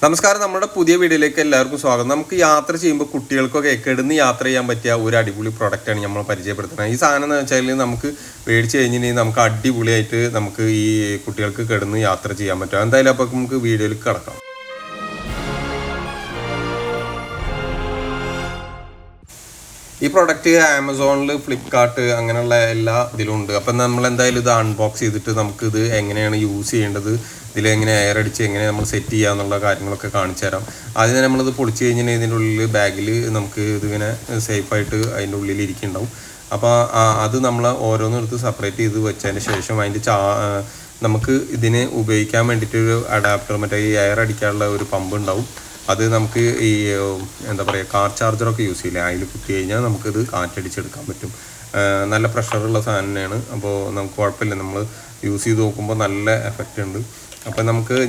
നമസ്കാരം, നമ്മുടെ പുതിയ വീഡിയോയിലേക്ക് എല്ലാവർക്കും സ്വാഗതം. നമുക്ക് യാത്ര ചെയ്യുമ്പോൾ കുട്ടികൾക്കൊക്കെ കിടന്ന് യാത്ര ചെയ്യാൻ പറ്റിയ ഒരു അടിപൊളി പ്രൊഡക്റ്റാണ് നമ്മൾ പരിചയപ്പെടുത്തുന്നത്. ഈ സാധനം എന്ന് വെച്ചാൽ നമുക്ക് മേടിച്ച് കഴിഞ്ഞിട്ടുണ്ടെങ്കിൽ നമുക്ക് അടിപൊളിയായിട്ട് നമുക്ക് ഈ കുട്ടികൾക്ക് കിടന്ന് യാത്ര ചെയ്യാൻ പറ്റും. എന്തായാലും അപ്പോൾ നമുക്ക് വീഡിയോയിൽ കിടക്കാം. ഈ പ്രൊഡക്റ്റ് ആമസോണിൽ, ഫ്ലിപ്കാർട്ട് അങ്ങനെയുള്ള എല്ലാ ഇതിലും ഉണ്ട്. അപ്പം നമ്മൾ എന്തായാലും ഇത് അൺബോക്സ് ചെയ്തിട്ട് നമുക്കിത് എങ്ങനെയാണ് യൂസ് ചെയ്യേണ്ടത്, ഇതിലെങ്ങനെ എയർ അടിച്ച് എങ്ങനെ നമ്മൾ സെറ്റ് ചെയ്യുക എന്നുള്ള കാര്യങ്ങളൊക്കെ കാണിച്ചു തരാം. ആദ്യം നമ്മളിത് പൊളിച്ച് കഴിഞ്ഞിട്ടുണ്ടെങ്കിൽ ഇതിൻ്റെ ഉള്ളിൽ ബാഗിൽ നമുക്ക് ഇതിങ്ങനെ സേഫായിട്ട് അതിൻ്റെ ഉള്ളിൽ ഇരിക്കുന്നുണ്ടാവും. അപ്പോൾ അത് നമ്മൾ ഓരോന്നെടുത്ത് സെപ്പറേറ്റ് ചെയ്ത് വെച്ചതിന് ശേഷം അതിൻ്റെ നമുക്ക് ഇതിന് ഉപയോഗിക്കാൻ വേണ്ടിയിട്ടൊരു അഡാപ്റ്റർ, മറ്റേ ഈ എയർ അടിക്കാനുള്ള ഒരു പമ്പ് ഉണ്ടാവും. അത് നമുക്ക് ഈ എന്താ പറയുക, കാർ ചാർജറൊക്കെ യൂസ് ചെയ്യില്ല, അതിൽ കുത്തി കഴിഞ്ഞാൽ നമുക്കിത് കാറ്റടിച്ചെടുക്കാൻ പറ്റും. നല്ല പ്രഷറുള്ള സാധനം തന്നെയാണ്. അപ്പോൾ നമുക്ക് കുഴപ്പമില്ല, നമ്മൾ യൂസ് ചെയ്ത് നോക്കുമ്പോൾ നല്ല എഫക്റ്റ് ഉണ്ട്. അപ്പോൾ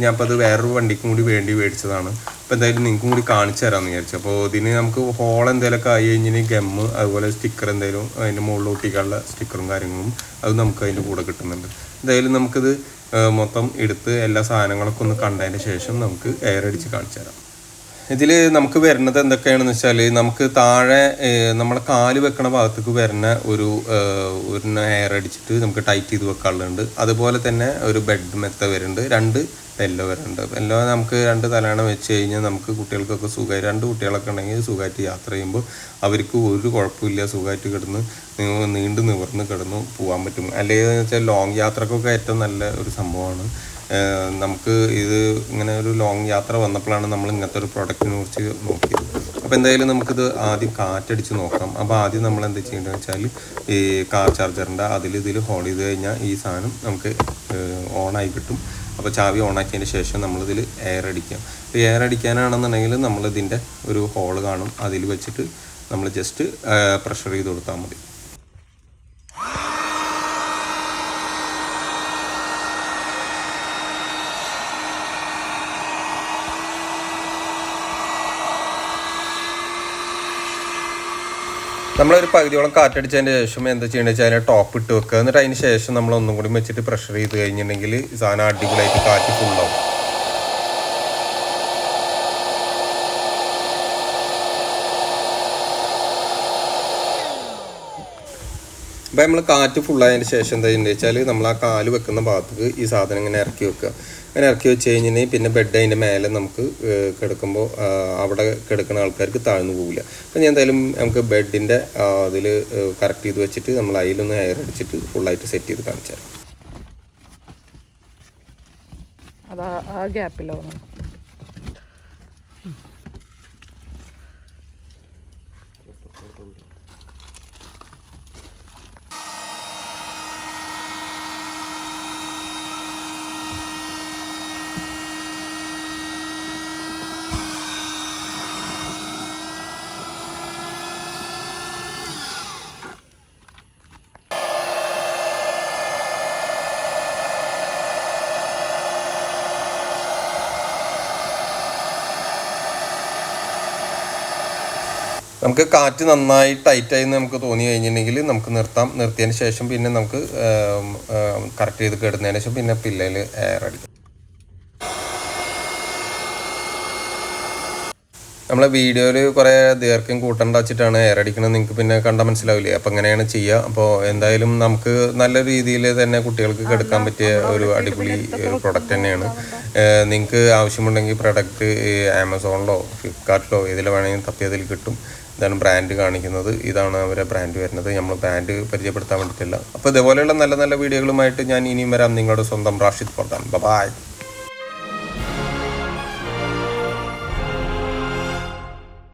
ഞാനിപ്പോൾ അത് വേറൊരു വണ്ടിക്കും കൂടി മേടിച്ചതാണ്. അപ്പോൾ എന്തായാലും നിങ്ങൾക്കും കൂടി കാണിച്ചു തരാമെന്ന് വിചാരിച്ചു. അപ്പോൾ ഇതിന് നമുക്ക് ഹോൾ എന്തെങ്കിലുമൊക്കെ ആയി കഴിഞ്ഞാൽ ഗമ്മ്, അതുപോലെ സ്റ്റിക്കർ എന്തെങ്കിലും അതിൻ്റെ മുകളിൽ ഒട്ടിക്കാനുള്ള സ്റ്റിക്കറും കാര്യങ്ങളും അത് നമുക്ക് അതിൻ്റെ കൂടെ കിട്ടുന്നുണ്ട്. എന്തായാലും നമുക്കിത് മൊത്തം എടുത്ത് എല്ലാ സാധനങ്ങളൊക്കെ ഒന്ന് കണ്ടതിന് ശേഷം നമുക്ക് എയർ അടിച്ച് കാണിച്ചു തരാം. ഇതിൽ നമുക്ക് വരുന്നത് എന്തൊക്കെയാണെന്ന് വെച്ചാൽ, നമുക്ക് താഴെ നമ്മളെ കാല് വെക്കണ ഭാഗത്തേക്ക് വരുന്ന ഒരു എയർ അടിച്ചിട്ട് നമുക്ക് ടൈറ്റ് ചെയ്ത് വെക്കാനുണ്ട്. അതുപോലെ തന്നെ ഒരു ബെഡ് മെത്ത വരുന്നുണ്ട്, 2 പെല്ലോ വരുന്നുണ്ട്. പെല്ലോ നമുക്ക് 2 തലയണ വെച്ച് കഴിഞ്ഞാൽ നമുക്ക് കുട്ടികൾക്കൊക്കെ സുഖമായി, 2 കുട്ടികളൊക്കെ ഉണ്ടെങ്കിൽ സുഖമായിട്ട് യാത്ര ചെയ്യുമ്പോൾ അവർക്ക് ഒരു കുഴപ്പമില്ല, സുഖമായിട്ട് കിടന്ന് നീണ്ടു നിവർന്ന് കിടന്ന് പോകാൻ പറ്റും. അല്ലെങ്കിൽ എന്ന് വെച്ചാൽ ലോങ് യാത്രക്കൊക്കെ ഏറ്റവും നല്ല ഒരു സംഭവമാണ്. നമുക്ക് ഇത് ഇങ്ങനെ ഒരു ലോങ് യാത്ര വന്നപ്പോഴാണ് നമ്മൾ ഇങ്ങനത്തെ ഒരു പ്രൊഡക്റ്റിനെ കുറിച്ച് നോക്കിയത്. അപ്പോൾ എന്തായാലും നമുക്കിത് ആദ്യം കാറ്റടിച്ച് നോക്കാം. അപ്പോൾ ആദ്യം നമ്മൾ എന്താ ചെയ്യേണ്ടതെന്ന് വെച്ചാൽ, ഈ കാർ ചാർജറിൻ്റെ ഇതിൽ ഹോൾഡ് ചെയ്ത് കഴിഞ്ഞാൽ ഈ സാധനം നമുക്ക് ഓണായി കിട്ടും. അപ്പോൾ ചാവി ഓണാക്കിയതിന് ശേഷം നമ്മളിതിൽ എയർ അടിക്കാം. എയർ അടിക്കാനാണെന്നുണ്ടെങ്കിൽ നമ്മളിതിൻ്റെ ഒരു ഹോള് കാണും, അതിൽ വെച്ചിട്ട് നമ്മൾ ജസ്റ്റ് പ്രഷർ ചെയ്ത് കൊടുത്താൽ മതി. നമ്മളൊരു പകുതിയോളം കാറ്റടിച്ചതിന് ശേഷം എന്താ ചെയ്യേണ്ടത് വെച്ചാൽ അതിനെ ടോപ്പ് ഇട്ട് വെക്കുക. എന്നിട്ട് അതിന് ശേഷം നമ്മൾ ഒന്നും കൂടി വെച്ചിട്ട് പ്രഷർ ചെയ്ത് കഴിഞ്ഞിട്ടുണ്ടെങ്കിൽ സാധനം അടിപൊളിയായിട്ട് കാറ്റ് ഫുള്ളാവും. അപ്പോൾ നമ്മൾ കാറ്റ് ഫുള്ളായതിന് ശേഷം എന്താ ചെയ്യുന്നത് വെച്ചാൽ, നമ്മൾ ആ കാല് വെക്കുന്ന ഭാഗത്തേക്ക് ഈ സാധനം ഇങ്ങനെ ഇറക്കി വെക്കുക. അങ്ങനെ ഇറക്കി വെച്ച് കഴിഞ്ഞിട്ടുണ്ടെങ്കിൽ പിന്നെ ബെഡ് അതിൻ്റെ മേലെ നമുക്ക് കിടക്കുമ്പോൾ അവിടെ കിടക്കുന്ന ആൾക്കാർക്ക് താഴ്ന്നു പോകില്ല. അപ്പോൾ ഞാൻ എന്തായാലും നമുക്ക് ബെഡിൻ്റെ അതിൽ കറക്റ്റ് ചെയ്ത് വെച്ചിട്ട് നമ്മൾ അതിലൊന്ന് എയർ അടിച്ചിട്ട് ഫുള്ളായിട്ട് സെറ്റ് ചെയ്ത് കാണിച്ചു തരാം. അതാ ആ ഗ്യാപ്പിലോ നമുക്ക് കാറ്റ് നന്നായി ടൈറ്റായി നമുക്ക് തോന്നി കഴിഞ്ഞിട്ടുണ്ടെങ്കിൽ നമുക്ക് നിർത്തിയതിന് ശേഷം പിന്നെ നമുക്ക് കറക്റ്റ് ചെയ്ത് കിടന്നതിന് ശേഷം പിന്നെ പില്ലയിൽ എയർ അടിക്കും. നമ്മളെ വീഡിയോയിൽ കുറേ ദീർഘം കൂട്ടണ്ട വെച്ചിട്ടാണ് എയർ അടിക്കണത്, നിങ്ങൾക്ക് പിന്നെ കണ്ടാൽ മനസ്സിലാവില്ലേ. അപ്പോൾ അങ്ങനെയാണ് ചെയ്യുക. അപ്പോൾ എന്തായാലും നമുക്ക് നല്ല രീതിയിൽ തന്നെ കുട്ടികൾക്ക് കിടക്കാൻ പറ്റിയ ഒരു അടിപൊളി പ്രൊഡക്റ്റ് തന്നെയാണ്. നിങ്ങൾക്ക് ആവശ്യമുണ്ടെങ്കിൽ പ്രൊഡക്റ്റ് ആമസോണിലോ ഫ്ലിപ്കാർട്ടിലോ ഏതിൽ വേണമെങ്കിലും തപ്പിയതിൽ കിട്ടും. ഇതാണ് ബ്രാൻഡ് കാണിക്കുന്നത്, ഇതാണ് അവരെ ബ്രാൻഡ് വരുന്നത്. നമ്മൾ ബ്രാൻഡ് പരിചയപ്പെടുത്താൻ വേണ്ടിയിട്ടില്ല. അപ്പോൾ ഇതേപോലെയുള്ള നല്ല നല്ല വീഡിയോകളുമായിട്ട് ഞാൻ ഇനിയും വരാം. നിങ്ങളുടെ സ്വന്തം റാഷിദ് ഫർദാൻ. ബൈ.